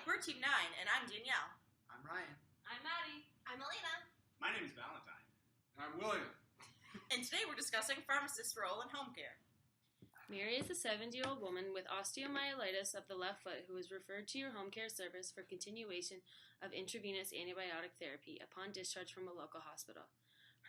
We're Team 9, and I'm Danielle. I'm Ryan. I'm Maddie. I'm Elena. My name is Valentine. I'm William. And today we're discussing pharmacist's role in home care. Mary is a 70-year-old woman with osteomyelitis of the left foot who is referred to your home care service for continuation of intravenous antibiotic therapy upon discharge from a local hospital.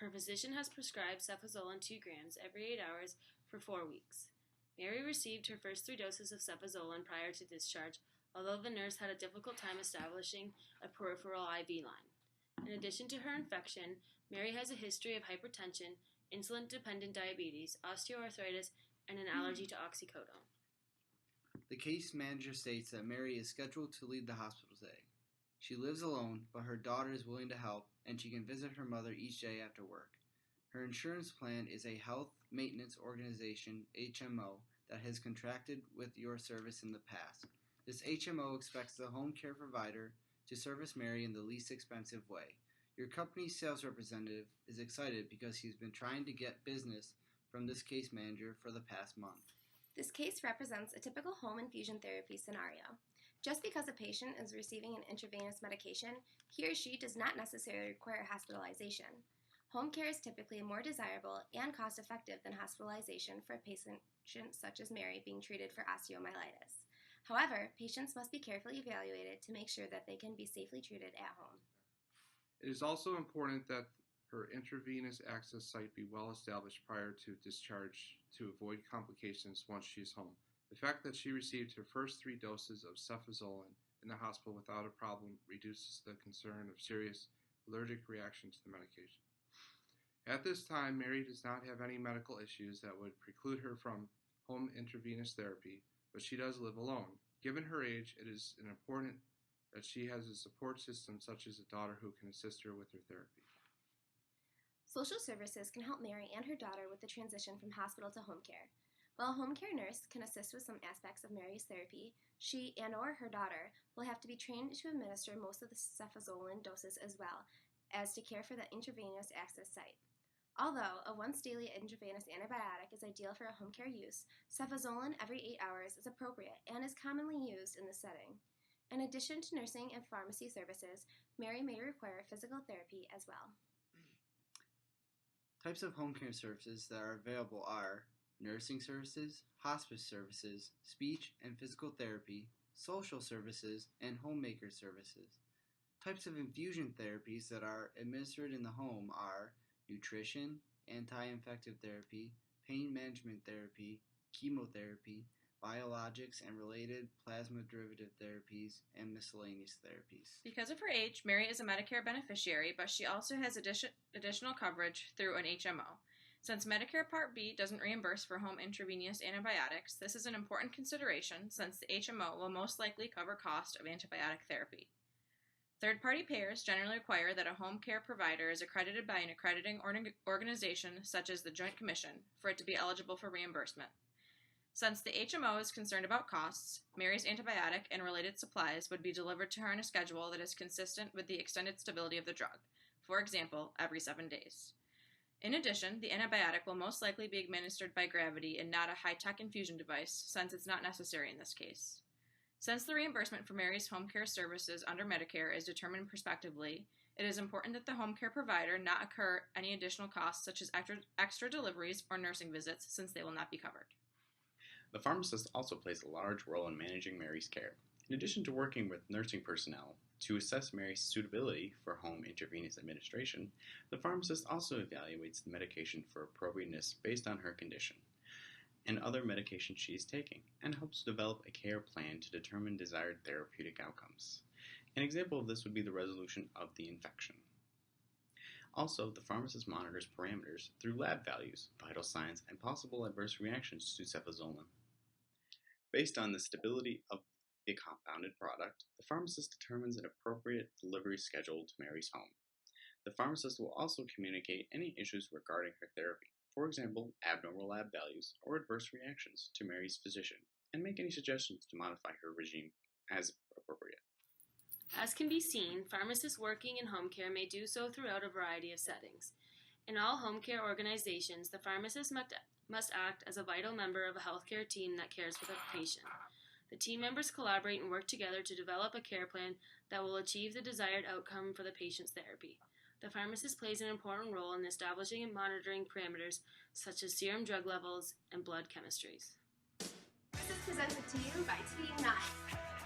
Her physician has prescribed cefazolin 2 grams every 8 hours for 4 weeks. Mary received her first 3 doses of cefazolin prior to discharge, although the nurse had a difficult time establishing a peripheral IV line. In addition to her infection, Mary has a history of hypertension, insulin-dependent diabetes, osteoarthritis, and an allergy to oxycodone. The case manager states that Mary is scheduled to leave the hospital today. She lives alone, but her daughter is willing to help, and she can visit her mother each day after work. Her insurance plan is a health maintenance organization, HMO, that has contracted with your service in the past. This HMO expects the home care provider to service Mary in the least expensive way. Your company's sales representative is excited because he's been trying to get business from this case manager for the past month. This case represents a typical home infusion therapy scenario. Just because a patient is receiving an intravenous medication, he or she does not necessarily require hospitalization. Home care is typically more desirable and cost-effective than hospitalization for a patient such as Mary being treated for osteomyelitis. However, patients must be carefully evaluated to make sure that they can be safely treated at home. It is also important that her intravenous access site be well established prior to discharge to avoid complications once she is home. The fact that she received her first 3 doses of cefazolin in the hospital without a problem reduces the concern of serious allergic reaction to the medication. At this time, Mary does not have any medical issues that would preclude her from home intravenous therapy, but she does live alone. Given her age, it is important that she has a support system such as a daughter who can assist her with her therapy. Social services can help Mary and her daughter with the transition from hospital to home care. While a home care nurse can assist with some aspects of Mary's therapy, she and/or her daughter will have to be trained to administer most of the cefazolin doses as well as to care for the intravenous access site. Although a once-daily intravenous antibiotic is ideal for home care use, cefazolin every 8 hours is appropriate and is commonly used in this setting. In addition to nursing and pharmacy services, Mary may require physical therapy as well. Types of home care services that are available are nursing services, hospice services, speech and physical therapy, social services, and homemaker services. Types of infusion therapies that are administered in the home are nutrition, anti-infective therapy, pain management therapy, chemotherapy, biologics and related plasma derivative therapies, and miscellaneous therapies. Because of her age, Mary is a Medicare beneficiary, but she also has additional coverage through an HMO. Since Medicare Part B doesn't reimburse for home intravenous antibiotics, this is an important consideration since the HMO will most likely cover cost of antibiotic therapy. Third-party payers generally require that a home care provider is accredited by an accrediting organization such as the Joint Commission for it to be eligible for reimbursement. Since the HMO is concerned about costs, Mary's antibiotic and related supplies would be delivered to her on a schedule that is consistent with the extended stability of the drug, for example, every 7 days. In addition, the antibiotic will most likely be administered by gravity and not a high-tech infusion device, since it's not necessary in this case. Since the reimbursement for Mary's home care services under Medicare is determined prospectively, it is important that the home care provider not incur any additional costs such as extra deliveries or nursing visits, since they will not be covered. The pharmacist also plays a large role in managing Mary's care. In addition to working with nursing personnel to assess Mary's suitability for home intravenous administration, the pharmacist also evaluates the medication for appropriateness based on her condition and other medications she is taking, and helps develop a care plan to determine desired therapeutic outcomes. An example of this would be the resolution of the infection. Also, the pharmacist monitors parameters through lab values, vital signs, and possible adverse reactions to cefazolin. Based on the stability of the compounded product, the pharmacist determines an appropriate delivery schedule to Mary's home. The pharmacist will also communicate any issues regarding her therapy, for example, abnormal lab values or adverse reactions, to Mary's physician, and make any suggestions to modify her regime as appropriate. As can be seen, pharmacists working in home care may do so throughout a variety of settings. In all home care organizations, the pharmacist must act as a vital member of a healthcare team that cares for the patient. The team members collaborate and work together to develop a care plan that will achieve the desired outcome for the patient's therapy. The pharmacist plays an important role in establishing and monitoring parameters such as serum drug levels and blood chemistries. This is presented to you by Team 9.